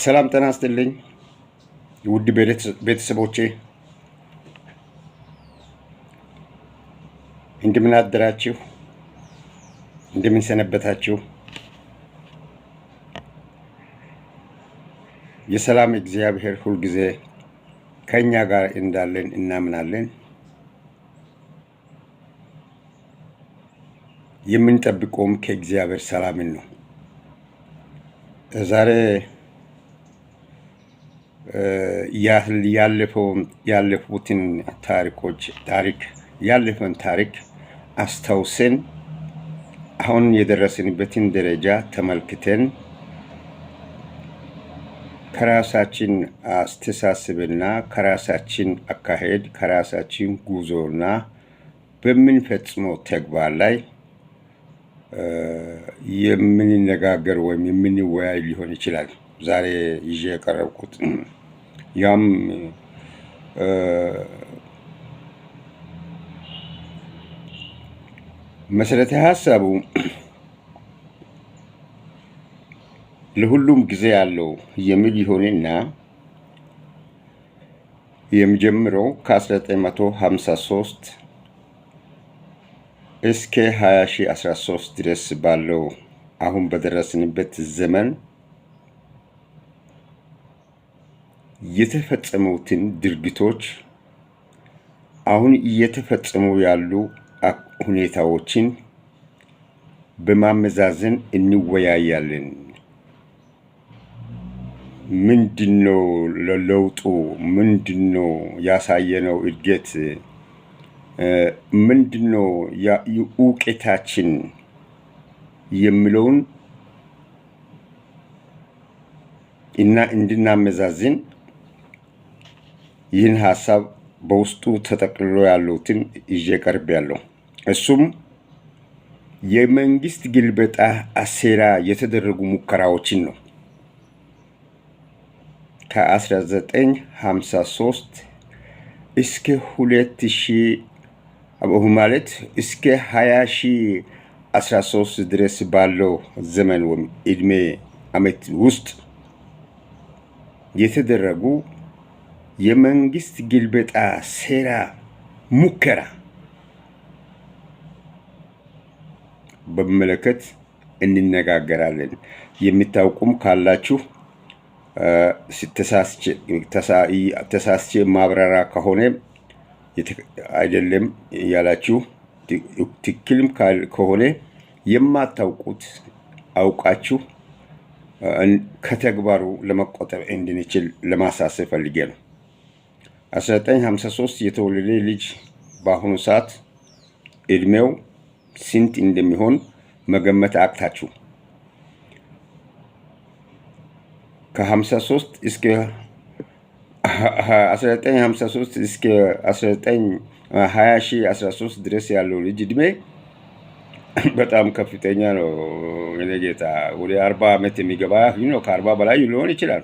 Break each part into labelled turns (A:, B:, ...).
A: ሰላም ጤና ይስጥልኝ ውድ ቤተሰቦቼ፣ እንደምን አደራችሁ? እንደምን ሰነበታችሁ? የሰላም እግዚአብሔር ሁልጊዜ ከኛ ጋር እንዳለን እናምናለን። የምንጠብቀውም ከእግዚአብሔር ሰላምን ነው። ዛሬ ያለፉትን ያለፈውን ታሪክ አስታውሰን አሁን የደረስንበትን ደረጃ ተመልክተን ከራሳችን አስተሳሰብና ከራሳችን አካሄድ ከራሳችን ጉዞና በምንፈጽመው ተግባር ላይ የምንነጋገር ወይም የምንወያይ ሊሆን ይችላል። ዛሬ ይዤ የቀረብኩት ያም መሰረታዊ ሀሳቡ ለሁሉም ጊዜ ያለው የሚል ይሆንና የሚጀምረው ከ1953 እስከ 2013 ድረስ ባለው አሁን በደረስንበት ዘመን የተፈጸሙትን ድርጊቶች አሁን እየተፈጸሙ ያሉ ሁኔታዎችን በማመዛዘን እንወያያለን። ምንድነው ለለውጡ? ምንድነው ያሳየነው እድገት? ምንድነው እውቀታችን የሚለውን እና እንድናመዛዝን ይህን ሀሳብ በውስጡ ተጠቅልሎ ያሉትን ይዤ ቀርቤያለሁ። እሱም የመንግስት ግልበጣ አሴራ የተደረጉ ሙከራዎችን ነው። ከ1953 እስከ 2000 ማለት እስከ 2013 ድረስ ባለው ዘመን ወይም እድሜ ዓመት ውስጥ የተደረጉ የመንግስት ግልበጣ ሴራ ሙከራ በመለከት እንነጋገራለን። የሚታውቁም ካላችሁ ተሳስቼ ማብራራ ከሆነ አይደለም ያላችሁ ትክክልም ከሆነ የማታውቁት አውቃችሁ ከተግባሩ ለመቆጠብ እንድንችል ለማሳሰብ ፈልጌ ነው። 1953 የተወለደ ልጅ በአሁኑ ሰዓት እድሜው ስንት እንደሚሆን መገመት አቅታችሁ ከ53 እስከ 1953 እስከ 2013 ድረስ ያለው ልጅ እድሜ በጣም ከፍተኛ ነው። እኔ ጌታ ወደ 40 ዓመት የሚገባ ነው። ከ40 በላይ ሊሆን ይችላል።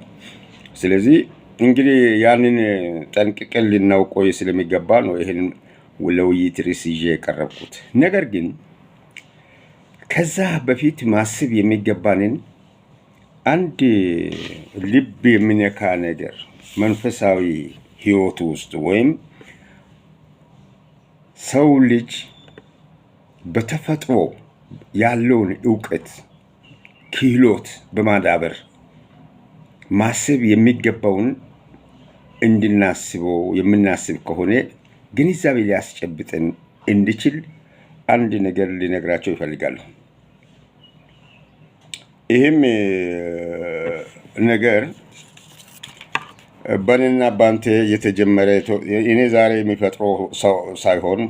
A: ስለዚህ እንግዲህ ያንን ጠንቅቀን ልናውቀው ስለሚገባ ነው ይሄን ለውይይት ርዕስ ይዤ የቀረብኩት። ነገር ግን ከዛ በፊት ማሰብ የሚገባንን አንድ ልብ የሚነካ ነገር መንፈሳዊ ህይወቱ ውስጥ ወይም ሰው ልጅ በተፈጥሮ ያለውን እውቀት ክህሎት በማዳበር ማሰብ የሚገባውን እንድናስበው የምናስብ ከሆነ ግንዛቤ ሊያስጨብጠን እንዲችል አንድ ነገር ሊነግራቸው ይፈልጋሉ። ይህም ነገር በእኔና በአንተ የተጀመረ እኔ ዛሬ የሚፈጥረው ሰው ሳይሆን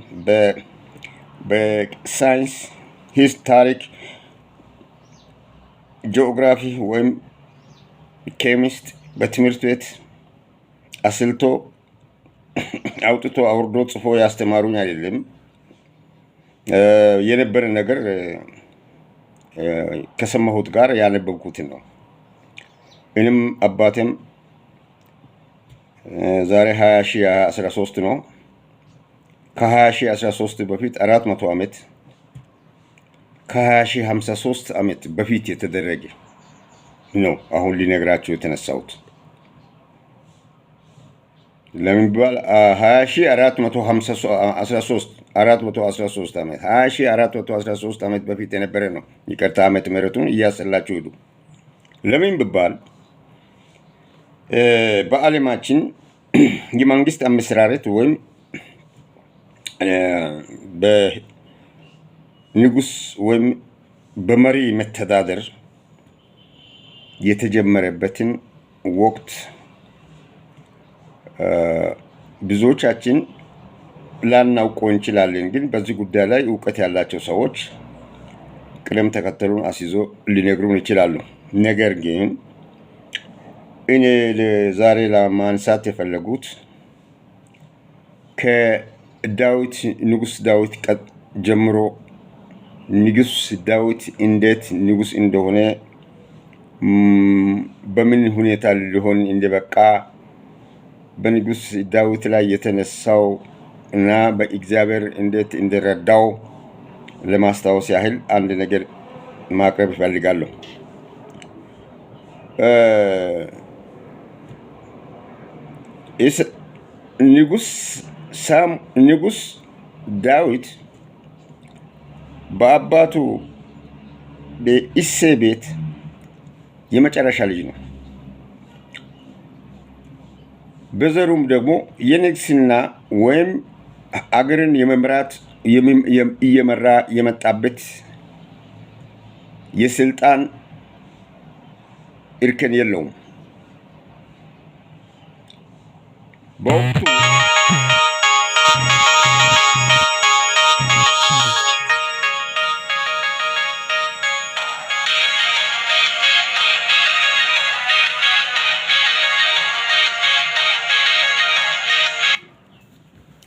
A: በሳይንስ ሂስ ታሪክ ጂኦግራፊ ወይም ኬሚስት በትምህርት ቤት አስልቶ አውጥቶ አውርዶ ጽፎ ያስተማሩኝ አይደለም። የነበረ ነገር ከሰማሁት ጋር ያነበብኩትን ነው። እኔም አባቴም ዛሬ 2013 ነው። ከ2013 በፊት 400 ዓመት ከ2053 ዓመት በፊት የተደረገ ነው አሁን ሊነግራችሁ የተነሳሁት። ለምን ቢባል 20413 ዓመት 20413 ዓመት በፊት የነበረ ነው። ይቅርታ ዓመተ ምሕረቱን እያሰላችሁ ሂዱ። ለምን ቢባል በዓለማችን የመንግስት አመሰራረት ወይም በንጉስ ወይም በመሪ መተዳደር የተጀመረበትን ወቅት ብዙዎቻችን ላናውቀው እንችላለን። ግን በዚህ ጉዳይ ላይ እውቀት ያላቸው ሰዎች ቅደም ተከተሉን አስይዞ ሊነግሩን ይችላሉ። ነገር ግን እኔ ዛሬ ለማንሳት የፈለጉት ከዳዊት ንጉስ ዳዊት ጀምሮ ንጉስ ዳዊት እንዴት ንጉስ እንደሆነ በምን ሁኔታ ሊሆን እንደበቃ በንጉስ ዳዊት ላይ የተነሳው እና በእግዚአብሔር እንዴት እንደረዳው ለማስታወስ ያህል አንድ ነገር ማቅረብ ይፈልጋለሁ። ንጉስ ዳዊት በአባቱ በእሴይ ቤት የመጨረሻ ልጅ ነው። በዘሩም ደግሞ የንግስና ወይም አገርን የመምራት እየመራ የመጣበት የስልጣን እርከን የለውም። በወቅቱ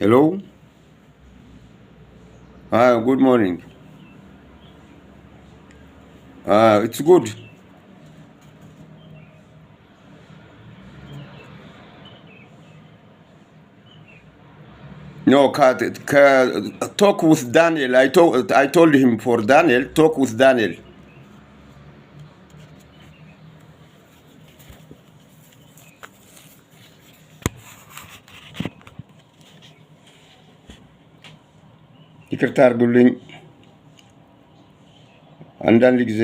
A: Hello? Good morning. It's good. No, talk with Daniel. I told him for Daniel, talk with Daniel. ይቅርታ አድርጉልኝ። አንዳንድ ጊዜ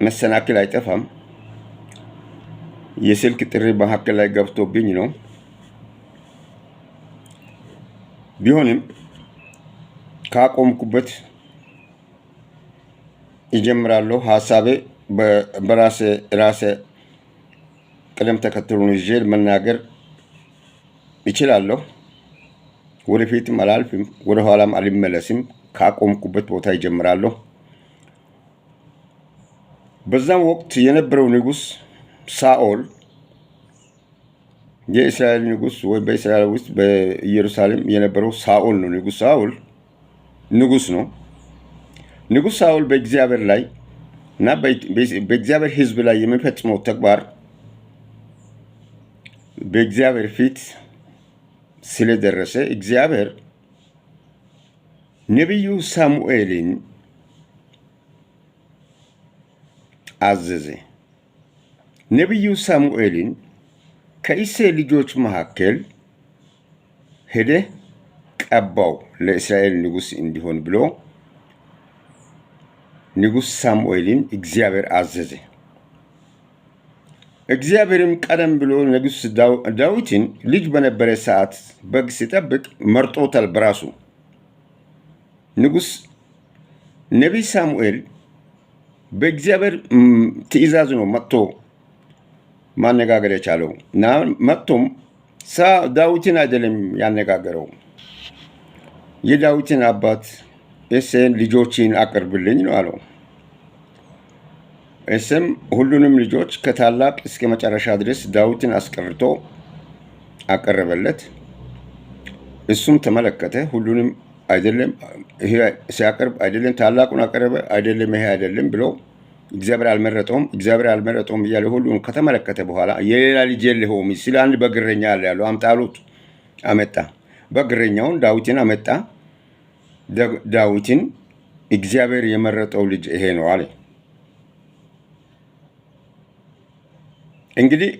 A: መሰናክል አይጠፋም። የስልክ ጥሪ መካከል ላይ ገብቶብኝ ነው። ቢሆንም ካቆምኩበት ይጀምራለሁ። ሐሳቤ በራሴ ቅደም ተከተሉን ይዤ መናገር ይችላለሁ። ወደፊትም አላልፍም፣ ወደ ኋላም አልመለስም። ካቆምኩበት ቦታ ይጀምራለሁ። በዛም ወቅት የነበረው ንጉስ ሳኦል የእስራኤል ንጉስ ወይ በእስራኤል ውስጥ በኢየሩሳሌም የነበረው ሳኦል ነው። ንጉስ ሳኦል ንጉስ ነው። ንጉስ ሳኦል በእግዚአብሔር ላይ እና በእግዚአብሔር ሕዝብ ላይ የሚፈጽመው ተግባር በእግዚአብሔር ፊት ስለደረሰ እግዚአብሔር ነቢዩ ሳሙኤልን አዘዘ። ነቢዩ ሳሙኤልን ከእሴይ ልጆች መካከል ሄደህ ቀባው ለእስራኤል ንጉስ እንዲሆን ብሎ ንጉስ ሳሙኤልን እግዚአብሔር አዘዘ። እግዚአብሔርም ቀደም ብሎ ንጉስ ዳዊትን ልጅ በነበረ ሰዓት በግ ሲጠብቅ መርጦታል በራሱ። ንጉስ ነቢይ ሳሙኤል በእግዚአብሔር ትእዛዝ ነው መጥቶ ማነጋገር የቻለው እና መጥቶም ዳዊትን አይደለም ያነጋገረው። የዳዊትን አባት እሴይን ልጆችን አቅርብልኝ ነው አለው። እሴይም ሁሉንም ልጆች ከታላቅ እስከ መጨረሻ ድረስ ዳዊትን አስቀርቶ አቀረበለት። እሱም ተመለከተ። ሁሉንም አይደለም ይሄ ሲያቀርብ አይደለም ታላቁን አቀረበ አይደለም ይሄ አይደለም ብሎ እግዚአብሔር አልመረጠውም እያለ ሁሉን ከተመለከተ በኋላ የሌላ ልጅ የለውም ሲል አንድ በግረኛ አለ ያለው አምጣሉት አመጣ። በግረኛውን ዳዊትን አመጣ። ዳዊትን እግዚአብሔር የመረጠው ልጅ ይሄ ነው አለ። እንግዲህ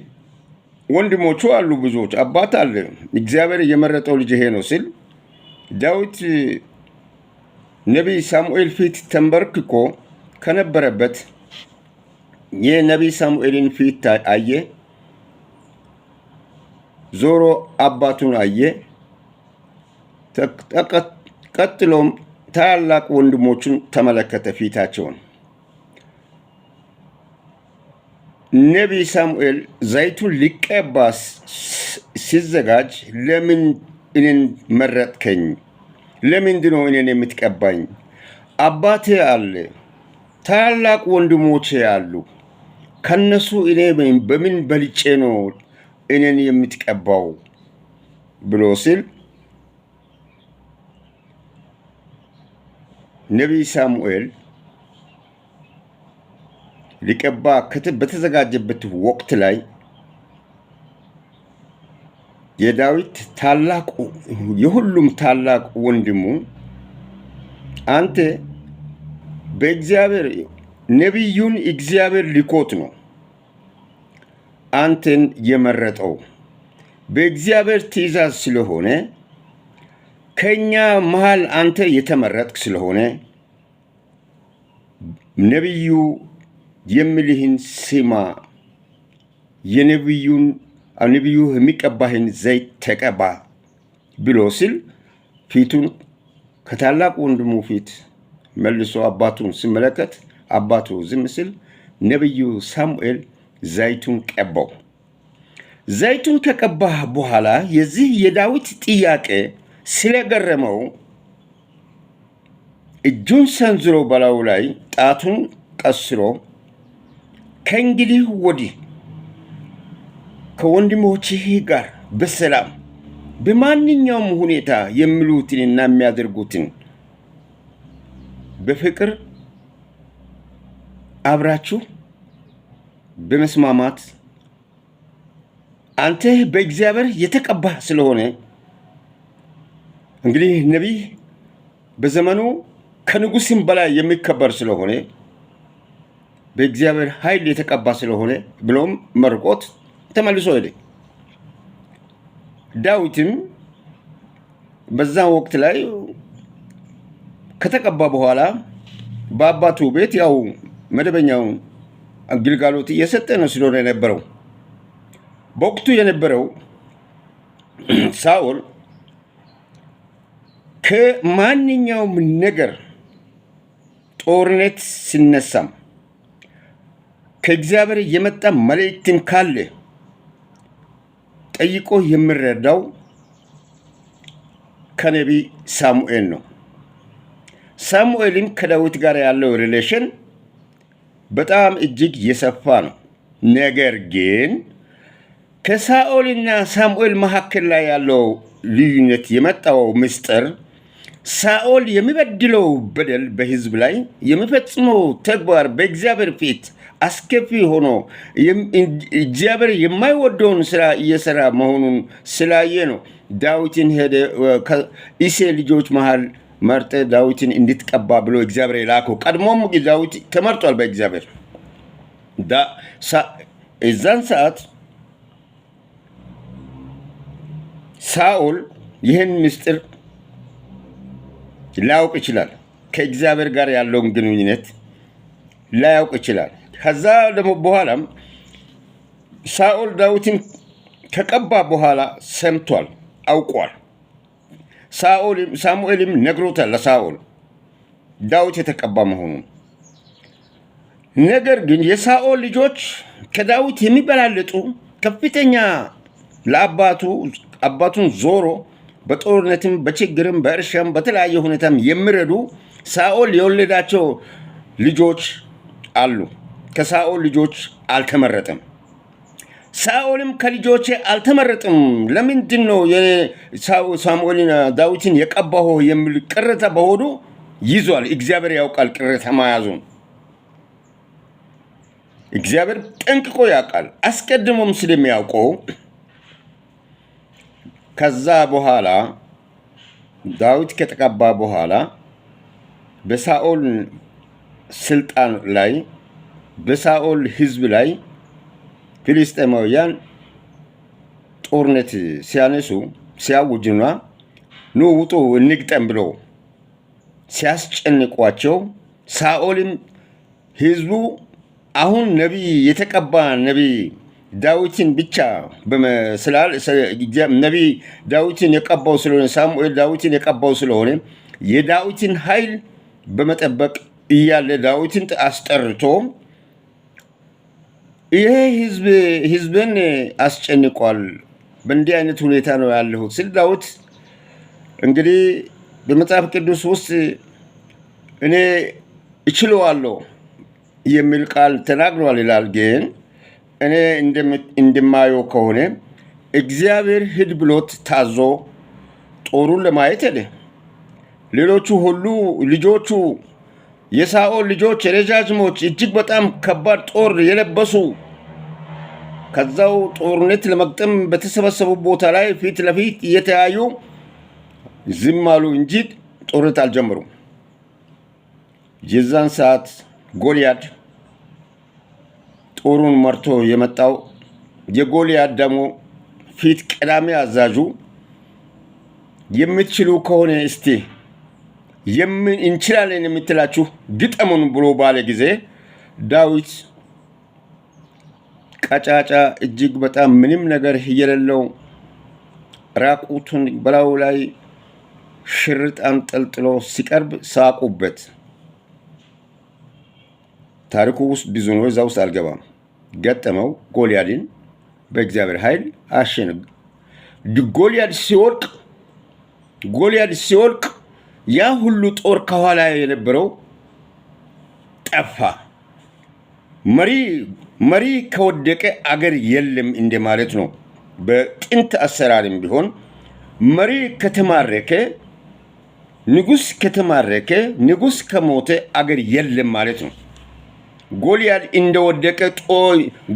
A: ወንድሞቹ አሉ ብዙዎች፣ አባት አለ። እግዚአብሔር የመረጠው ልጅ ይሄ ነው ሲል ዳዊት ነቢይ ሳሙኤል ፊት ተንበርክኮ ከነበረበት የነቢይ ሳሙኤልን ፊት አየ። ዞሮ አባቱን አየ። ቀጥሎም ታላላቅ ወንድሞቹን ተመለከተ ፊታቸውን። ነቢይ ሳሙኤል ዘይቱን ሊቀባ ሲዘጋጅ ለምን እኔን መረጥከኝ? ለምንድን ነው እኔን የምትቀባኝ? አባቴ አለ፣ ታላላቅ ወንድሞቼ አሉ። ከነሱ እኔ በምን በልጬ ነው እኔን የምትቀባው ብሎ ሲል ነቢይ ሳሙኤል ሊቀባ በተዘጋጀበት ወቅት ላይ የዳዊት ታላቁ የሁሉም ታላቅ ወንድሙ አንተ በእግዚአብሔር ነቢዩን እግዚአብሔር ልኮት ነው አንተን የመረጠው በእግዚአብሔር ትእዛዝ ስለሆነ ከኛ መሃል አንተ የተመረጥክ ስለሆነ ነቢዩ የሚልህን ስማ፣ ነቢዩ የሚቀባህን ዘይት ተቀባ ብሎ ሲል ፊቱን ከታላቅ ወንድሙ ፊት መልሶ አባቱን ሲመለከት አባቱ ዝም ሲል ነቢዩ ሳሙኤል ዘይቱን ቀባው። ዘይቱን ከቀባህ በኋላ የዚህ የዳዊት ጥያቄ ስለገረመው እጁን ሰንዝሮ በላዩ ላይ ጣቱን ቀስሮ ከእንግዲህ ወዲህ ከወንድሞችህ ጋር በሰላም በማንኛውም ሁኔታ የሚሉትንና የሚያደርጉትን በፍቅር አብራችሁ በመስማማት አንተ በእግዚአብሔር የተቀባህ ስለሆነ እንግዲህ ነቢይ በዘመኑ ከንጉስም በላይ የሚከበር ስለሆነ በእግዚአብሔር ኃይል የተቀባ ስለሆነ ብሎም መርቆት ተመልሶ ሄደ። ዳዊትም በዛ ወቅት ላይ ከተቀባ በኋላ በአባቱ ቤት ያው መደበኛው አገልግሎት እየሰጠ ነው ስለሆነ የነበረው በወቅቱ የነበረው ሳኦል ከማንኛውም ነገር ጦርነት ሲነሳም ከእግዚአብሔር የመጣ መልእክትን ካለ ጠይቆ የሚረዳው ከነቢይ ሳሙኤል ነው። ሳሙኤልም ከዳዊት ጋር ያለው ሪሌሽን በጣም እጅግ የሰፋ ነው። ነገር ግን ከሳኦልና ሳሙኤል መካከል ላይ ያለው ልዩነት የመጣው ምስጢር ሳኦል የሚበድለው በደል በሕዝብ ላይ የሚፈጽመው ተግባር በእግዚአብሔር ፊት አስከፊ ሆኖ እግዚአብሔር የማይወደውን ስራ እየሰራ መሆኑን ስላየ ነው ዳዊትን ሄደ ከእሴይ ልጆች መሃል መርጠ ዳዊትን እንድትቀባ ብሎ እግዚአብሔር የላከው። ቀድሞም ዳዊት ተመርጧል በእግዚአብሔር። እዛን ሰዓት ሳኦል ይህን ምስጢር ላያውቅ ይችላል። ከእግዚአብሔር ጋር ያለውን ግንኙነት ላያውቅ ይችላል። ከዛ ደግሞ በኋላም ሳኦል ዳዊትን ከቀባ በኋላ ሰምቷል፣ አውቋል። ሳሙኤልም ነግሮታል ለሳኦል ዳዊት የተቀባ መሆኑን። ነገር ግን የሳኦል ልጆች ከዳዊት የሚበላለጡ ከፍተኛ አባቱን ዞሮ በጦርነትም በችግርም በእርሻም በተለያየ ሁኔታም የሚረዱ ሳኦል የወለዳቸው ልጆች አሉ። ከሳኦል ልጆች አልተመረጠም። ሳኦልም ከልጆቼ አልተመረጥም፣ ለምንድን ነው ሳሙኤልን ዳዊትን የቀባሁ የሚል ቅሬታ በሆዱ ይዟል። እግዚአብሔር ያውቃል ቅሬታ መያዙን። እግዚአብሔር ጠንቅቆ ያውቃል፣ አስቀድሞም ስለሚያውቀው ከዛ በኋላ ዳዊት ከተቀባ በኋላ በሳኦል ስልጣን ላይ በሳኦል ሕዝብ ላይ ፍልስጤማውያን ጦርነት ሲያነሱ ሲያውጁና ኑ ውጡ እንግጠም ብሎ ሲያስጨንቋቸው ሳኦልም ህዝቡ አሁን ነቢይ የተቀባ ነቢይ ዳዊትን ብቻ በመስላል ነቢይ ዳዊትን የቀባው ስለሆነ ሳሙኤል ዳዊትን የቀባው ስለሆነ የዳዊትን ኃይል በመጠበቅ እያለ ዳዊትን አስጠርቶ ይሄ ህዝብን አስጨንቋል፣ በእንዲህ አይነት ሁኔታ ነው ያለሁት ስለ ዳዊት እንግዲህ በመጽሐፍ ቅዱስ ውስጥ እኔ እችለዋለሁ የሚል ቃል ተናግሯል ይላል። ግን እኔ እንደማየው ከሆነ እግዚአብሔር ሂድ ብሎት ታዞ ጦሩን ለማየት ሄደ። ሌሎቹ ሁሉ ልጆቹ የሳኦል ልጆች ረጃጅሞች እጅግ በጣም ከባድ ጦር የለበሱ ከዛው ጦርነት ለመግጠም በተሰበሰቡ ቦታ ላይ ፊት ለፊት እየተያዩ ዝም አሉ እንጂ ጦርነት አልጀመሩም። የዛን ሰዓት ጎልያድ ጦሩን መርቶ የመጣው የጎልያድ ደግሞ ፊት ቀዳሚ አዛዡ የምትችሉ ከሆነ እስቲ እንችላለን የምትላችሁ ግጠሙን ብሎ ባለ ጊዜ ዳዊት ቀጫጫ እጅግ በጣም ምንም ነገር የሌለው ራቁቱን በላዩ ላይ ሽርጥ አንጠልጥሎ ሲቀርብ ሳቁበት። ታሪኩ ውስጥ ብዙ ነው፣ እዛ ውስጥ አልገባም። ገጠመው ጎልያድን በእግዚአብሔር ኃይል አሸነፈ። ጎልያድ ሲወድቅ ያ ሁሉ ጦር ከኋላ የነበረው ጠፋ። መሪ ከወደቀ አገር የለም እንደማለት ነው። በጥንት አሰራርም ቢሆን መሪ ከተማረከ ንጉስ ከሞተ አገር የለም ማለት ነው። ጎልያድ እንደወደቀ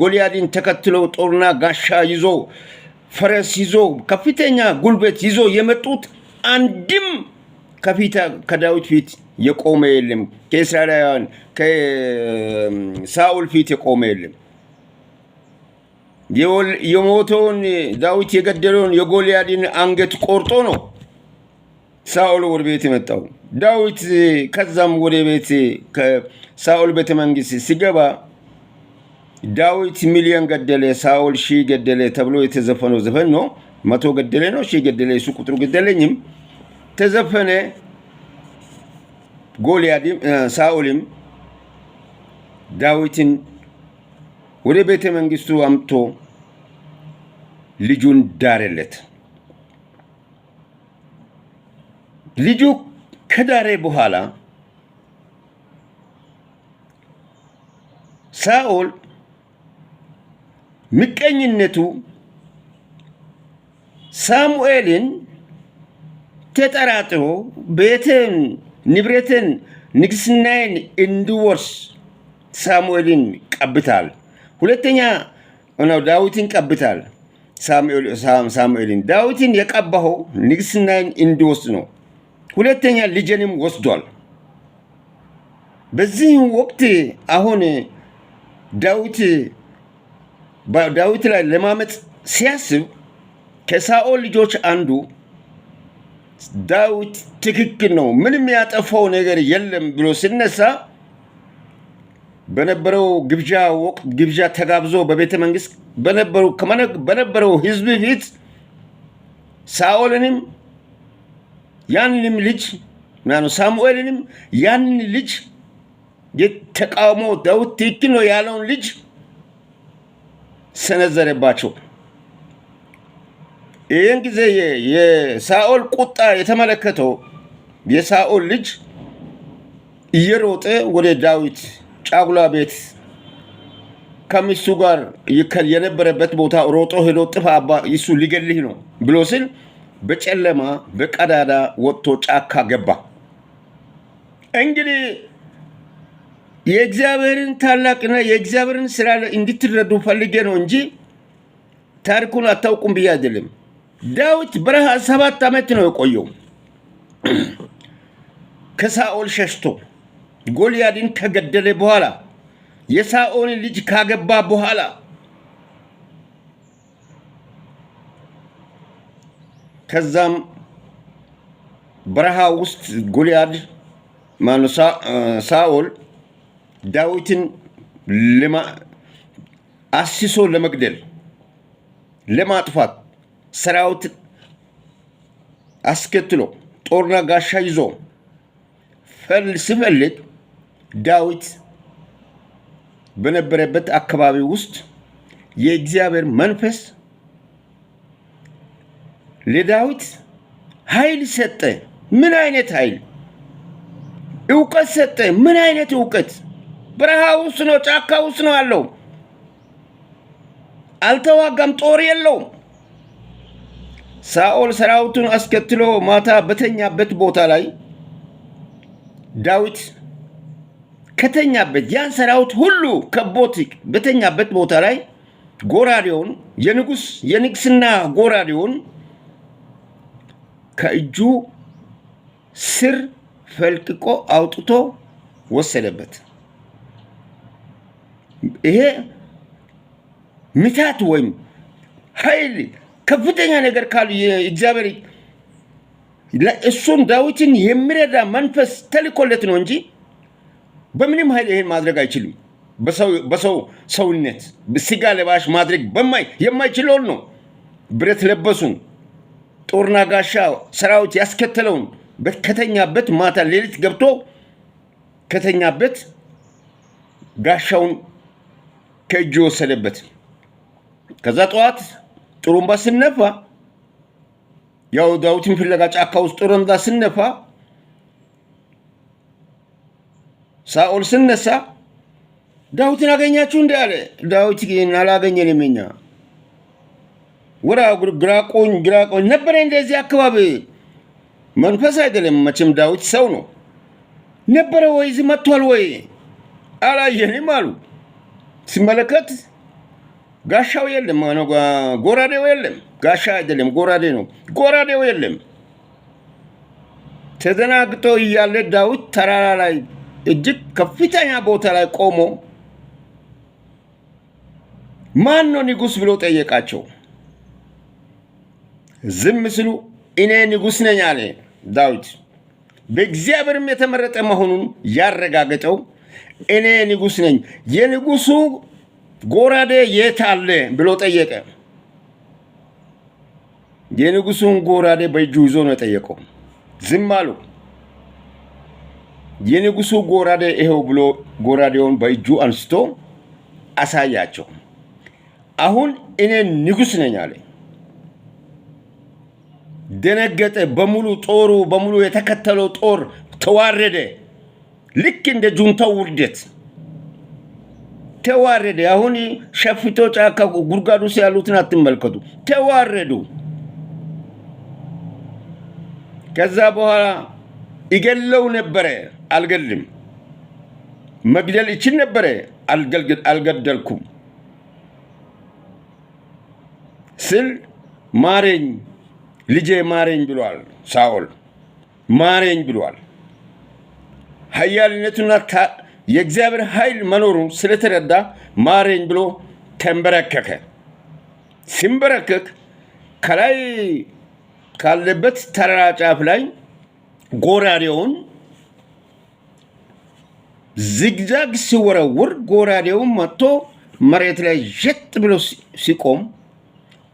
A: ጎልያድን ተከትለው ጦርና ጋሻ ይዞ ፈረስ ይዞ ከፍተኛ ጉልበት ይዞ የመጡት አንድም ከዳዊት ፊት የቆመ የለም። ከእስራኤላውያን ከሳኦል ፊት የቆመ የለም። የሞተውን ዳዊት የገደለውን የጎልያድን አንገት ቆርጦ ነው ሳኦል ወደ ቤት የመጣው። ዳዊት ከዛም ወደ ቤት ከሳኦል ቤተ መንግስት ሲገባ ዳዊት ሚሊዮን ገደለ፣ ሳኦል 1000 ገደለ ተብሎ የተዘፈነው ዘፈን ነው። 100 ገደለ ነው 1000 ገደለ፣ እሱ ቁጥሩ ገደለኝም ተዘፈነ። ጎልያድም ሳኦልም ዳዊትን ወደ ቤተ መንግስቱ አምጥቶ ልጁን ዳረለት። ልጁ ከዳረ በኋላ ሳኦል ምቀኝነቱ ሳሙኤልን ተጠራጥሮ ቤትን፣ ንብረትን፣ ንግስናዬን እንዲወርስ ሳሙኤልን ቀብታል። ሁለተኛ ዳዊትን ቀብታል። ሳሙኤልን ዳዊትን የቀባኸው ንግስናዬን እንዲወስድ ነው። ሁለተኛ ልጅንም ወስዷል። በዚህ ወቅት አሁን ዳዊት ላይ ለማመፅ ሲያስብ ከሳኦል ልጆች አንዱ ዳዊት ትክክል ነው፣ ምንም ያጠፋው ነገር የለም ብሎ ሲነሳ በነበረው ግብዣ ተጋብዞ በቤተ መንግስት በነበረው ህዝብ ፊት ሳኦልንም ያንንም ልጅ ሳሙኤልንም ያንን ልጅ የተቃውሞ ዳዊት ትክክል ነው ያለውን ልጅ ሰነዘረባቸው። ይህን ጊዜ የሳኦል ቁጣ የተመለከተው የሳኦል ልጅ እየሮጠ ወደ ዳዊት ጫጉላ ቤት ከሚስቱ ጋር የነበረበት ቦታ ሮጦ ሄዶ ጥፋ አባ እሱ ሊገልህ ነው ብሎ ሲል በጨለማ በቀዳዳ ወጥቶ ጫካ ገባ። እንግዲህ የእግዚአብሔርን ታላቅና የእግዚአብሔርን ስራ እንድትረዱ ፈልጌ ነው እንጂ ታሪኩን አታውቁም ብዬ አይደለም። ዳዊት በረሃ 7 ዓመት ነው የቆየው። ከሳኦል ሸሽቶ ጎልያድን ከገደለ በኋላ የሳኦልን ልጅ ካገባ በኋላ ከዛም በረሃ ውስጥ ጎልያድ ሳኦል ዳዊትን አስሶ ለመግደል ለማጥፋት ሰራዊት አስከትሎ ጦርና ጋሻ ይዞ ሲፈልግ ዳዊት በነበረበት አካባቢ ውስጥ የእግዚአብሔር መንፈስ ለዳዊት ኃይል ሰጠ። ምን አይነት ኃይል? ዕውቀት ሰጠ። ምን አይነት ዕውቀት? በረሃ ውስጥ ነው፣ ጫካ ውስጥ ነው ያለው። አልተዋጋም፣ ጦር የለውም። ሳኦል ሰራዊቱን አስከትሎ ማታ በተኛበት ቦታ ላይ ዳዊት ከተኛበት ያን ሰራዊት ሁሉ ከቦት በተኛበት ቦታ ላይ ጎራዴውን የንግስና ጎራዴውን ከእጁ ስር ፈልቅቆ አውጥቶ ወሰደበት። ይሄ ምታት ወይም ኃይል ከፍተኛ ነገር ካሉ የእግዚአብሔር እሱን ዳዊትን የሚረዳ መንፈስ ተልኮለት ነው እንጂ በምንም ኃይል ይሄን ማድረግ አይችልም። በሰው ሰውነት ስጋ ለባሽ ማድረግ የማይችለውን ነው። ብረት ለበሱን ጦርና ጋሻ ሰራዊት ያስከተለውን ከተኛበት ማታ ሌሊት ገብቶ ከተኛበት ጋሻውን ከእጁ ወሰደበት። ከዛ ጠዋት ጥሩምባ ስነፋ ያው ዳዊትን ፍለጋ ጫካ ውስጥ ጥሩምባ ስነፋ ሳኦል ስነሳ ዳዊትን አገኛችሁ እንዴ አለ። ዳዊት ግን አላገኘንም፣ እኛ ወራ ግራቆኝ ነበረ እንደዚህ አካባቢ መንፈስ አይደለም መቼም ዳዊት ሰው ነው ነበረ ወይ እዚህ መጥቷል ወይ አላየንም አሉ። ሲመለከት ጋሻው የለም፣ ጎራዴው የለም። ጋሻ አይደለም ጎራዴ ነው። ጎራዴው የለም። ተደናግጦ እያለ ዳዊት ተራራ ላይ እጅግ ከፍተኛ ቦታ ላይ ቆሞ ማን ነው ንጉሥ ብሎ ጠየቃቸው። ዝም ሲሉ እኔ ንጉሥ ነኝ አለ ዳዊት። በእግዚአብሔርም የተመረጠ መሆኑን ያረጋገጠው እኔ ንጉሥ ነኝ። የንጉሱ ጎራዴ የት አለ ብሎ ጠየቀ። የንጉሱን ጎራዴ በእጁ ይዞ ነው የጠየቀው። ዝም አሉ። የንጉሱ ጎራዴ ይሄው ብሎ ጎራዴውን በእጁ አንስቶ አሳያቸው። አሁን እኔ ንጉሥ ነኝ አለ። ደነገጠ። ጦሩ በሙሉ የተከተለው ጦር ተዋረደ። ልክ እንደ ጁንታው ውርደት ተዋረደ። አሁን ሸፍቶ ጫካ ጉድጓዱ ያሉትን አትመልከቱ፣ ተዋረዱ። ከዛ በኋላ ይገለው ነበረ፣ አልገድልም። መግደል ይችል ነበረ፣ አልገደልኩም ስል ማረኝ ልጄ ማረኝ ብሏል። ሳኦል ማረኝ ብሏል። ኃያልነቱና የእግዚአብሔር ኃይል መኖሩን ስለተረዳ ማረኝ ብሎ ተንበረከከ። ሲንበረከክ ከላይ ካለበት ተራራ ጫፍ ላይ ጎራዴውን ዝግዛግ ሲወረውር ጎራዴውን መጥቶ መሬት ላይ ሸጥ ብሎ ሲቆም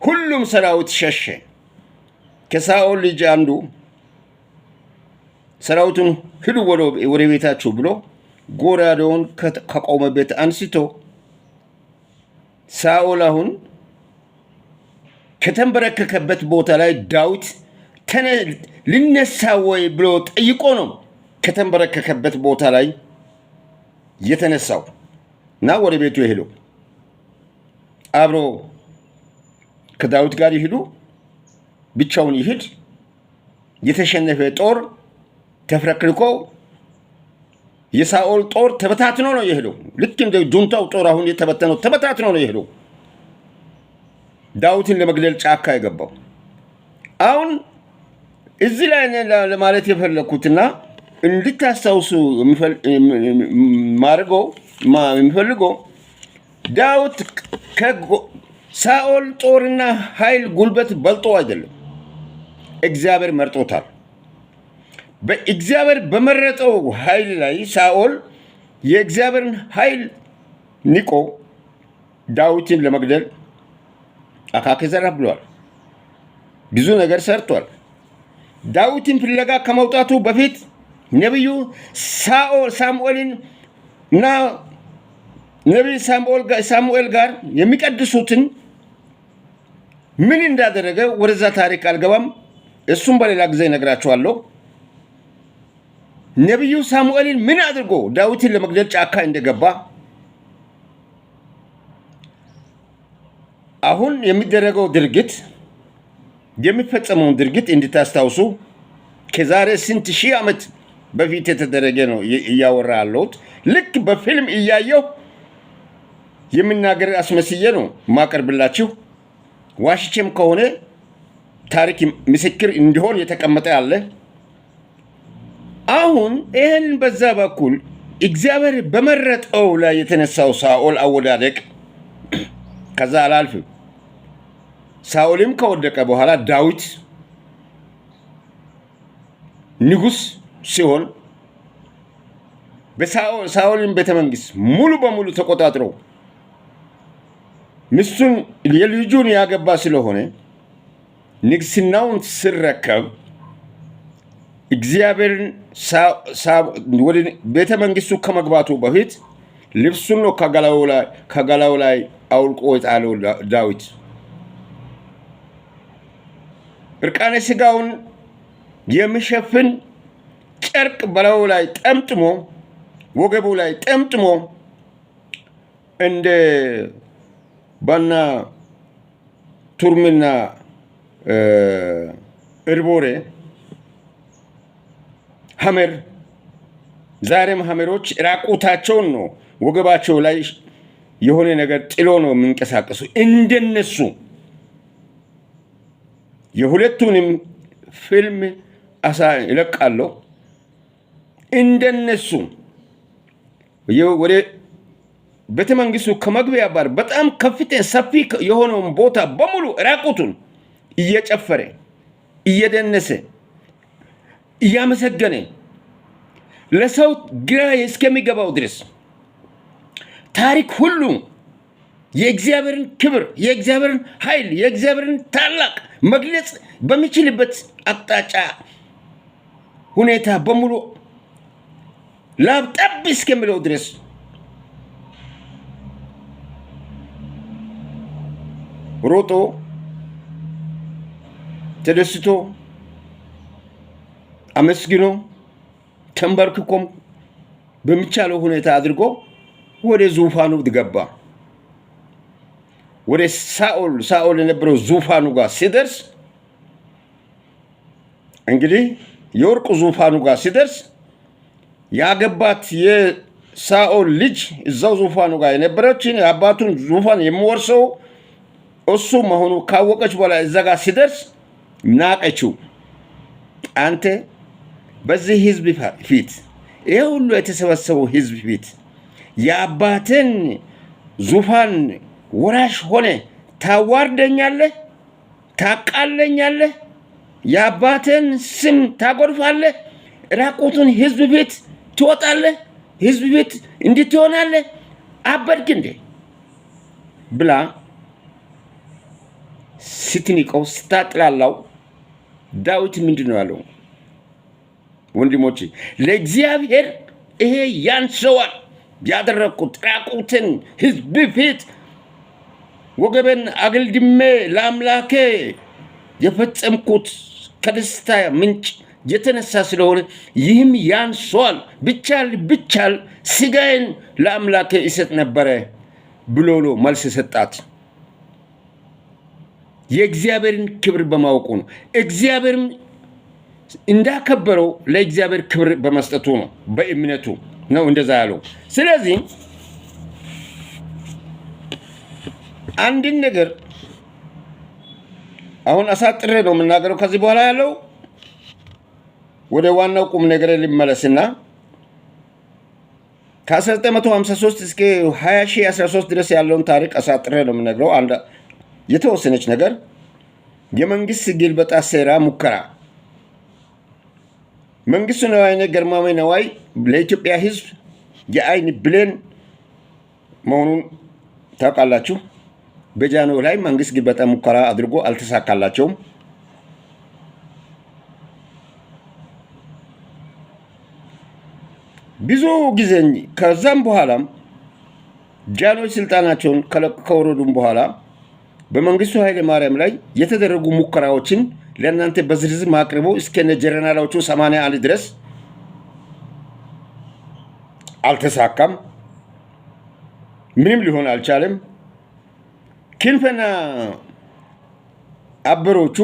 A: ሁሉም ሰራዊት ሸሸ። ከሳኦል ልጅ አንዱ ሰራዊቱን ሂዱ ወደ ቤታችሁ ብሎ ጎራዴውን ከቆመበት አንስቶ ሳኦል አሁን ከተንበረከከበት ቦታ ላይ ዳዊት ልነሳ ወይ ብሎ ጠይቆ ነው ከተንበረከከበት ቦታ ላይ የተነሳው እና ወደ ቤቱ ይሄዱ። አብሮ ከዳዊት ጋር ይሄዱ። ብቻውን ይሄድ። የተሸነፈ ጦር ተፍረክርኮ የሳኦል ጦር ተበታትኖ ነው የሄደው። ልክ እንደ ጁንታው ጦር አሁን የተበተነው ተበታትኖ ነው የሄደው። ዳዊትን ለመግደል ጫካ የገባው። አሁን እዚህ ላይ ለማለት የፈለኩትና እንድታስታውሱ የሚፈልገው ዳዊት ሳኦል ጦርና ኃይል ጉልበት በልጦ አይደለም። እግዚአብሔር መርጦታል። በእግዚአብሔር በመረጠው ኃይል ላይ ሳኦል የእግዚአብሔርን ኃይል ንቆ ዳዊትን ለመግደል አካኬ ዘራፍ ብሏል። ብዙ ነገር ሰርቷል። ዳዊትን ፍለጋ ከመውጣቱ በፊት ነቢዩ ሳሙኤልን እና ነቢይ ሳሙኤል ጋር የሚቀድሱትን ምን እንዳደረገ ወደዛ ታሪክ አልገባም። እሱም በሌላ ጊዜ እነግራችኋለሁ። ነቢዩ ሳሙኤልን ምን አድርጎ ዳዊትን ለመግደል ጫካ እንደገባ አሁን የሚደረገው ድርጊት የሚፈጸመውን ድርጊት እንድታስታውሱ ከዛሬ ስንት ሺህ ዓመት በፊት የተደረገ ነው እያወራ ያለሁት። ልክ በፊልም እያየሁ የምናገር አስመስዬ ነው ማቀርብላችሁ። ዋሽቼም ከሆነ ታሪክ ምስክር እንዲሆን የተቀመጠ አለ። አሁን ይህን በዛ በኩል እግዚአብሔር በመረጠው ላይ የተነሳው ሳኦል አወዳደቅ ከዛ አላልፍም። ሳኦልም ከወደቀ በኋላ ዳዊት ንጉሥ ሲሆን ሳኦልን ቤተመንግስት ሙሉ በሙሉ ተቆጣጥሮ ሚስቱን የልጁን ያገባ ስለሆነ ንግስናውን ሲረከብ እግዚአብሔርን ወደ ቤተመንግስቱ ከመግባቱ በፊት ልብሱን ነው ከገላው ላይ አውልቆ የጣለው ዳዊት። እርቃነ ስጋውን የሚሸፍን ጨርቅ በላዩ ላይ ጠምጥሞ ወገቡ ላይ ጠምጥሞ እንደ ባና ቱርምና እርቦሬ ሐመር ዛሬም ሐመሮች ራቁታቸውን ነው ወገባቸው ላይ የሆነ ነገር ጥሎ ነው የሚንቀሳቀሱ። እንደነሱ የሁለቱንም ፊልም ይለቃለሁ። እንደነሱ ወደ ቤተመንግስቱ ከመግቢያ ባር በጣም ከፍተኛ ሰፊ የሆነውን ቦታ በሙሉ ራቁቱን እየጨፈረ እየደነሰ እያመሰገነ ለሰው ግራ እስከሚገባው ድረስ ታሪክ ሁሉ የእግዚአብሔርን ክብር፣ የእግዚአብሔርን ኃይል፣ የእግዚአብሔርን ታላቅ መግለጽ በሚችልበት አቅጣጫ ሁኔታ በሙሉ ላብ ጠብ እስከሚለው ድረስ ሮጦ ተደስቶ አመስግኖ ተንበርክኮም በሚቻለው ሁኔታ አድርጎ ወደ ዙፋኑ ገባ። ወደ ሳኦል የነበረው ዙፋኑ ጋር ሲደርስ እንግዲህ የወርቁ ዙፋኑ ጋር ሲደርስ ያገባት የሳኦል ልጅ እዛው ዙፋኑ ጋር የነበረችን የአባቱን ዙፋን የሚወርሰው እሱ መሆኑ ካወቀች በኋላ እዛ ጋር ሲደርስ ናቀችው። አንተ በዚህ ህዝብ ፊት ይሄ ሁሉ የተሰበሰበው ህዝብ ፊት የአባትን ዙፋን ወራሽ ሆነ ታዋርደኛለህ፣ ታቃለኛለህ፣ የአባትን ስም ታጎድፋለህ፣ ራቁቱን ህዝብ ፊት ትወጣለህ፣ ህዝብ ፊት እንዲህ ትሆናለህ፣ አበድክ እንዴ ብላ ስትንቀው ስታጥላላው ዳዊት ምንድን ነው ያለው? ወንድሞቼ ለእግዚአብሔር ይሄ ያንሰዋል ያደረግኩት ራቁትን ህዝብ ፊት ወገበን አገልድሜ ለአምላኬ የፈጸምኩት ከደስታ ምንጭ የተነሳ ስለሆነ ይህም ያንሰዋል፣ ብቻል ስጋዬን ለአምላኬ ይሰጥ ነበረ ብሎ መልስ ሰጣት። የእግዚአብሔርን ክብር በማወቁ ነው። እግዚአብሔርም እንዳከበረው ለእግዚአብሔር ክብር በመስጠቱ ነው፣ በእምነቱ ነው እንደዛ ያለው። ስለዚህ አንድን ነገር አሁን አሳጥሬ ነው የምናገረው። ከዚህ በኋላ ያለው ወደ ዋናው ቁም ነገር ሊመለስና ከ1953 እስከ 2013 ድረስ ያለውን ታሪክ አሳጥሬ ነው የምነግረው። የተወሰነች ነገር የመንግስት ግልበጣ ሴራ ሙከራ መንግስቱ ነዋይና ገርማሜ ነዋይ ለኢትዮጵያ ህዝብ የአይን ብሌን መሆኑን ታውቃላችሁ። በጃኖ ላይ መንግስት ግልበጣ ሙከራ አድርጎ አልተሳካላቸውም። ብዙ ጊዜ ከዛም በኋላም ጃኖች ስልጣናቸውን ከወረዱም በኋላ በመንግስቱ ኃይለ ማርያም ላይ የተደረጉ ሙከራዎችን ለእናንተ በዝርዝር ማቅረቡ እስከነ ጀነራሎቹ 81 ድረስ አልተሳካም። ምንም ሊሆን አልቻለም። ክንፈና አበሮቹ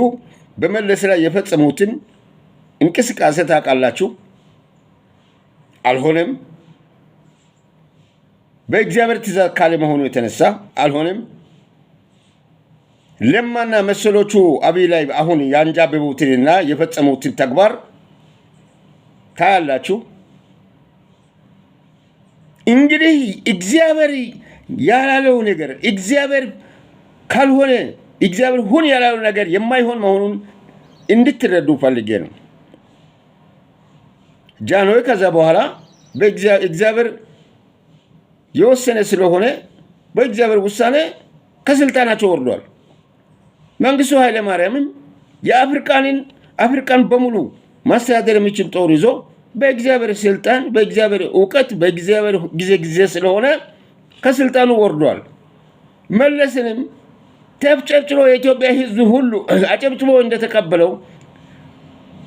A: በመለስ ላይ የፈጸሙትን እንቅስቃሴ ታውቃላችሁ። አልሆነም። በእግዚአብሔር ትእዛዝ ካለ መሆኑ የተነሳ አልሆነም። ለማና መሰሎቹ አብይ ላይ አሁን ያንጃበቡትንና የፈጸሙትን ተግባር ታያላችሁ። እንግዲህ እግዚአብሔር ያላለው ነገር እግዚአብሔር ካልሆነ እግዚአብሔር ሁን ያላለው ነገር የማይሆን መሆኑን እንድትረዱ ፈልጌ ነው። ጃንሆይ ከዛ በኋላ በእግዚአብሔር የወሰነ ስለሆነ በእግዚአብሔር ውሳኔ ከስልጣናቸው ወርዷል። መንግስቱ ኃይለ ማርያምም አፍሪካን በሙሉ ማስተዳደር የሚችል ጦር ይዞ በእግዚአብሔር ስልጣን በእግዚአብሔር እውቀት በእግዚአብሔር ጊዜ ስለሆነ ከስልጣኑ ወርዷል። መለስንም ተፍጨርጭሮ የኢትዮጵያ ህዝብ ሁሉ አጨብጭቦ እንደተቀበለው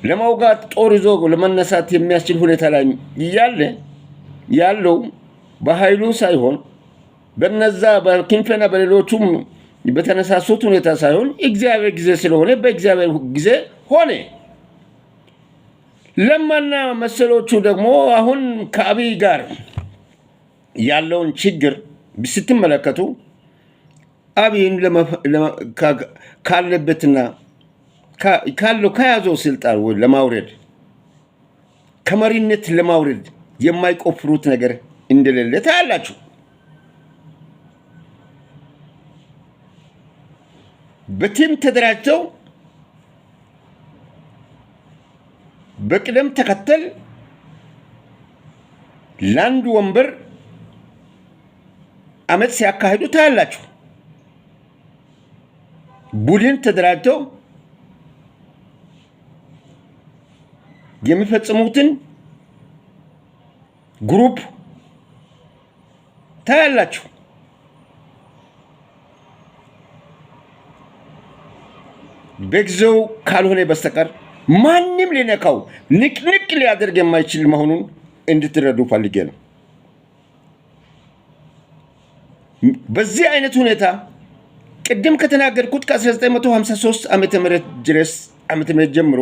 A: ለማውጋት ጦር ይዞ ለመነሳት የሚያስችል ሁኔታ ላይ ያለው በኃይሉ ሳይሆን በነዛ በክንፈና በሌሎቹም በተነሳሱት ሁኔታ ሳይሆን እግዚአብሔር ጊዜ ስለሆነ በእግዚአብሔር ጊዜ ሆነ። ለማና መሰሎቹ ደግሞ አሁን ከአብይ ጋር ያለውን ችግር ስትመለከቱ አብይን ካለበትና ከያዘው ስልጣን ለማውረድ ከመሪነት ለማውረድ የማይቆፍሩት ነገር እንደሌለ ታያላችሁ። በቲም ተደራጅተው በቅደም ተከተል ለአንድ ወንበር አመት ሲያካሂዱ ታያላችሁ። ቡድን ተደራጅተው የሚፈጽሙትን ግሩፕ ታያላችሁ። በጊዜው ካልሆነ በስተቀር ማንም ሊነካው ንቅንቅ ሊያደርግ የማይችል መሆኑን እንድትረዱ ፈልጌ ነው። በዚህ አይነት ሁኔታ ቅድም ከተናገርኩት ከ1953 ዓመተ ምህረት ጀምሮ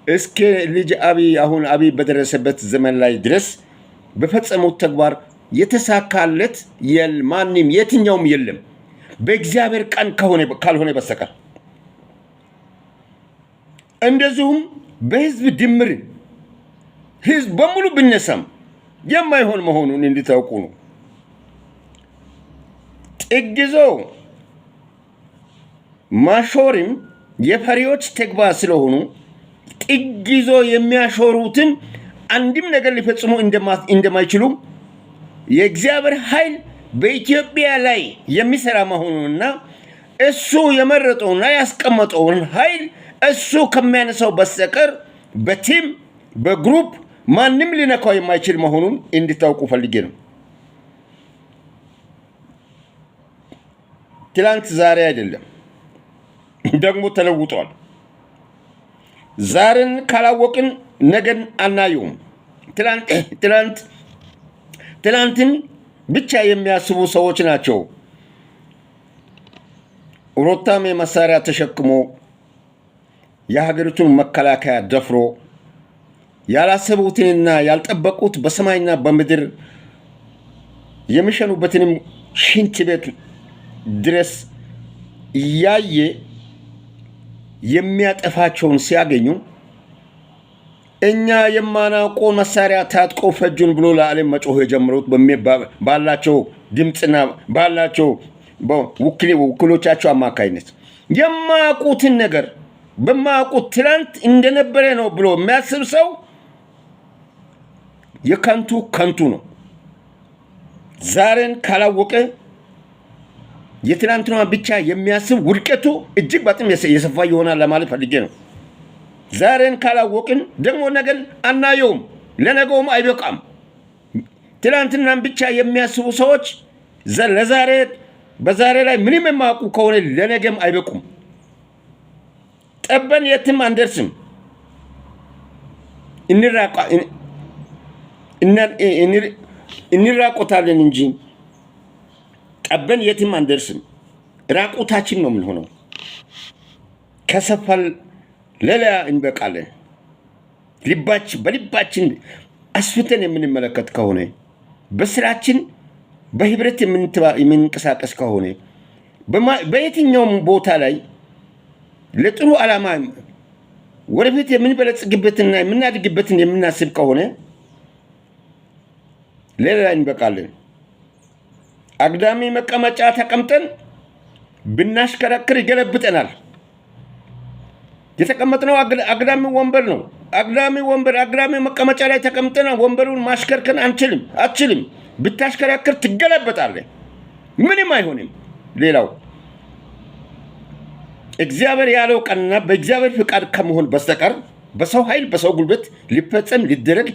A: እስከ ልጅ አብይ በደረሰበት ዘመን ላይ ድረስ በፈጸሙት ተግባር የተሳካለት ማንም የትኛውም የለም በእግዚአብሔር ቀን ካልሆነ በስተቀር። እንደዚሁም በህዝብ ድምር ህዝብ በሙሉ ብነሳም የማይሆን መሆኑን እንድታውቁ ነው። ጥግዞ ማሾርም የፈሪዎች ተግባር ስለሆኑ ጥግዞ የሚያሾሩትን አንድም ነገር ሊፈጽሙ እንደማይችሉ የእግዚአብሔር ኃይል በኢትዮጵያ ላይ የሚሰራ መሆኑንና እሱ የመረጠውና ያስቀመጠውን ኃይል እሱ ከሚያነሳው በስተቀር በቲም በግሩፕ ማንም ሊነካው የማይችል መሆኑን እንድታውቁ ፈልጌ ነው። ትላንት ዛሬ አይደለም፣ ደግሞ ተለውጧል። ዛሬን ካላወቅን ነገን አናየውም። ትላንትን ብቻ የሚያስቡ ሰዎች ናቸው ሮታሜ መሳሪያ ተሸክሞ የሀገሪቱን መከላከያ ደፍሮ ያላሰቡትንና ያልጠበቁት በሰማይና በምድር የሚሸኑበትንም ሽንት ቤት ድረስ እያየ የሚያጠፋቸውን ሲያገኙ እኛ የማናውቀው መሳሪያ ታጥቆ ፈጁን ብሎ ለዓለም መጮህ የጀመሩት ባላቸው ድምፅና ባላቸው ውክሎቻቸው አማካይነት የማያውቁትን ነገር በማያውቁት ትላንት እንደነበረ ነው ብሎ የሚያስብ ሰው ከንቱ ነው። ዛሬን ካላወቀ የትላንትና ብቻ የሚያስብ ውድቀቱ እጅግ በጣም የሰፋ ይሆናል ለማለት ፈልጌ ነው። ዛሬን ካላወቅን ደግሞ ነገን አናየውም፣ ለነገውም አይበቃም። ትላንትናን ብቻ የሚያስቡ ሰዎች ለዛሬ በዛሬ ላይ ምንም የማያውቁ ከሆነ ለነገም አይበቁም። ጠበን የትም አንደርስም። እንራቆታለን እንጂ ጠበን የትም አንደርስም። ራቆታችን ነው የምንሆነው። ከሰፋል ሌላ እንበቃለን። በልባችን አስፍተን የምንመለከት ከሆነ በስራችን በህብረት የምንንቀሳቀስ ከሆነ በየትኛውም ቦታ ላይ ለጥሩ ዓላማ ወደፊት የምንበለጽግበትና የምናድግበትን የምናስብ ከሆነ ሌላ እንበቃለን። አግዳሚ መቀመጫ ተቀምጠን ብናሽከረክር ይገለብጠናል። የተቀመጥነው አግዳሚ ወንበር ነው። አግዳሚ መቀመጫ ላይ ተቀምጠን ወንበሩን ማሽከርከር አትችልም። ብታሽከረክር ትገለበጣለህ። ምንም አይሆንም። ሌላው እግዚአብሔር ያለው ቀንና በእግዚአብሔር ፍቃድ ከመሆን በስተቀር በሰው ኃይል በሰው ጉልበት ሊፈጸም ሊደረግ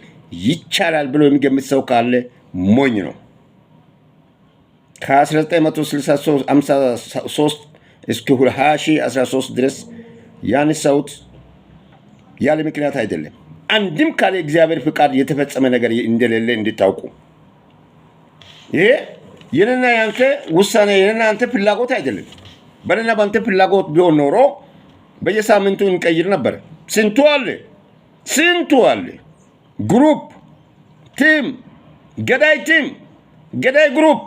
A: ይቻላል ብሎ የሚገምት ሰው ካለ ሞኝ ነው። ከ1953 እስከ 2013 ድረስ ያነሳሁት ያለ ምክንያት አይደለም። አንድም ካለ እግዚአብሔር ፍቃድ የተፈጸመ ነገር እንደሌለ እንድታውቁ። ይሄ የነና ያንተ ውሳኔ የነና ያንተ ፍላጎት አይደለም። በነና ባንተ ፍላጎት ቢሆን ኖሮ በየሳምንቱ እንቀይር ነበር። ስንቱ አለ ግሩፕ ቲም፣ ገዳይ ግሩፕ፣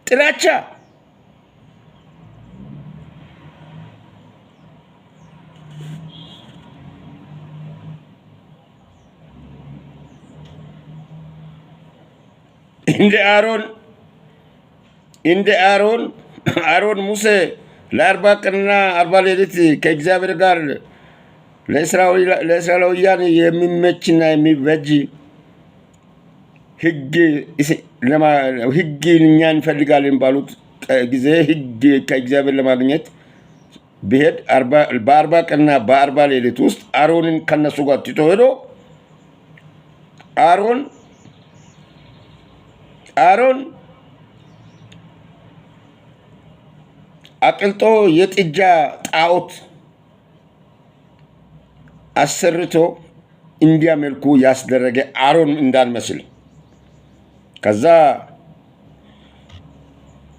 A: ጥላቻ እንደ አሮን ሙሴ ለ40 ቀንና 40 ሌሊት ከእግዚአብሔር ጋር ለእስራኤላውያን የሚመችና የሚበጅ ሕግ እኛ እንፈልጋለን ባሉት ጊዜ ሕግ ከእግዚአብሔር ለማግኘት ቢሄድ በ40 ቀንና በ40 ሌሊት ውስጥ አሮንን ከነሱ ጋር ትቶ ሄዶ አሮን አቅልጦ የጥጃ ጣዖት አሰርቶ እንዲያመልኩ ያስደረገ አሮን እንዳልመስል። ከዛ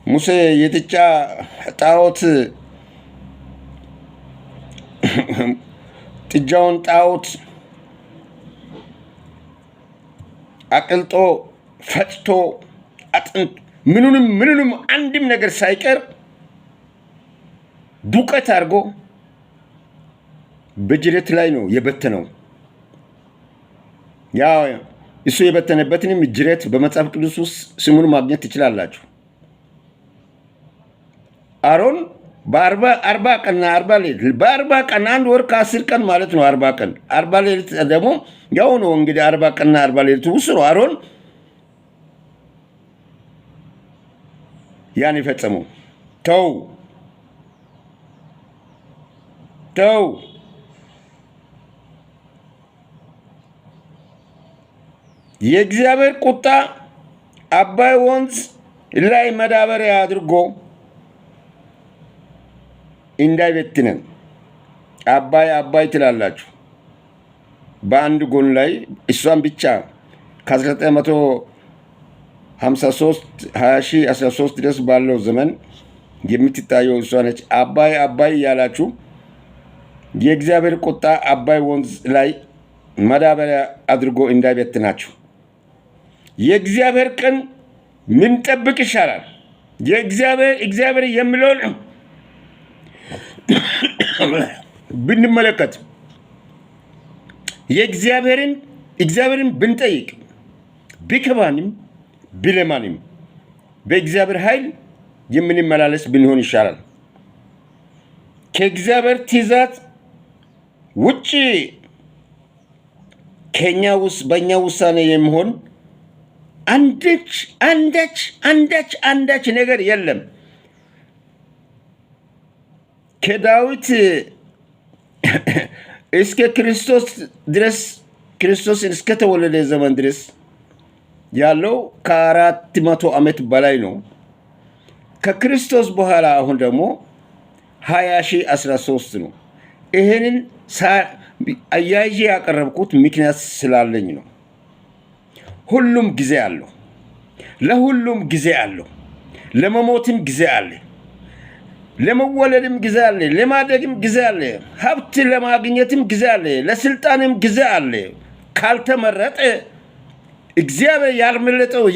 A: ሙሴ የጥጃ ጣዖት ጥጃውን ጣዖት አቅልጦ ፈጭቶ አጥንት ምኑንም አንድም ነገር ሳይቀር ዱቀት አድርጎ በጅረት ላይ ነው የበተነው። ያ እሱ የበተነበትንም ጅረት በመጽሐፍ ቅዱስ ውስጥ ስሙን ማግኘት ትችላላችሁ። አሮን በ40 ቀንና 40 ሌሊት በ40 ቀን 1 ወር ከ10 ቀን ማለት ነው። 40 ቀን 40 ሌሊት ደግሞ ያው ነው እንግዲህ 40 ቀንና 40 ሌሊት ውስጥ ነው አሮን ያን የፈጸመው። ተው የእግዚአብሔር ቁጣ አባይ ወንዝ ላይ መዳበሪያ አድርጎ እንዳይበትነን። አባይ ትላላችሁ በአንድ ጎን ላይ እሷን ብቻ ከ1953 2013 ድረስ ባለው ዘመን የምትታየው እሷ ነች። አባይ ያላችሁ የእግዚአብሔር ቁጣ አባይ ወንዝ ላይ መዳበሪያ አድርጎ እንዳይበትናችሁ። የእግዚአብሔር ቀን ምን ጠብቅ ይሻላል? እግዚአብሔር የሚለውን ብንመለከት እግዚአብሔርን ብንጠይቅ ቢከባንም ቢለማንም በእግዚአብሔር ኃይል የምንመላለስ ብንሆን ይሻላል። ከእግዚአብሔር ትእዛዝ ውጪ በእኛ ውሳኔ የሚሆን አንዳች ነገር የለም። ከዳዊት እስከ ክርስቶስን እስከተወለደ ዘመን ድረስ ያለው ከ400 ዓመት በላይ ነው። ከክርስቶስ በኋላ አሁን ደግሞ 2013 ነው። ይሄንን አያይዤ ያቀረብኩት ምክንያት ስላለኝ ነው። ሁሉም ጊዜ አለው። ለሁሉም ጊዜ አለው። ለመሞትም ጊዜ አለ። ለመወለድም ጊዜ አለ። ለማደግም ጊዜ አለ። ሀብት ለማግኘትም ጊዜ አለ። ለስልጣንም ጊዜ አለ። ካልተመረጠ እግዚአብሔር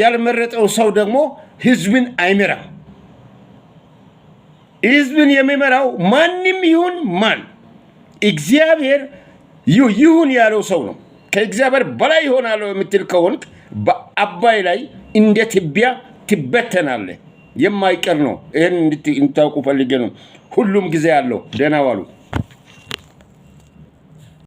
A: ያልመረጠው ሰው ደግሞ ህዝብን አይመራም። ህዝብን የሚመራው ማንም ይሁን ማን እግዚአብሔር ይሁን ያለው ሰው ነው። ከእግዚአብሔር በላይ ይሆናል የምትል ከሆንክ በአባይ ላይ እንደ ትቢያ ትበተናለህ። የማይቀር ነው። ይሄን እንድታውቁ ፈልጌ ነው። ሁሉም ጊዜ አለው። ደህና ዋሉ።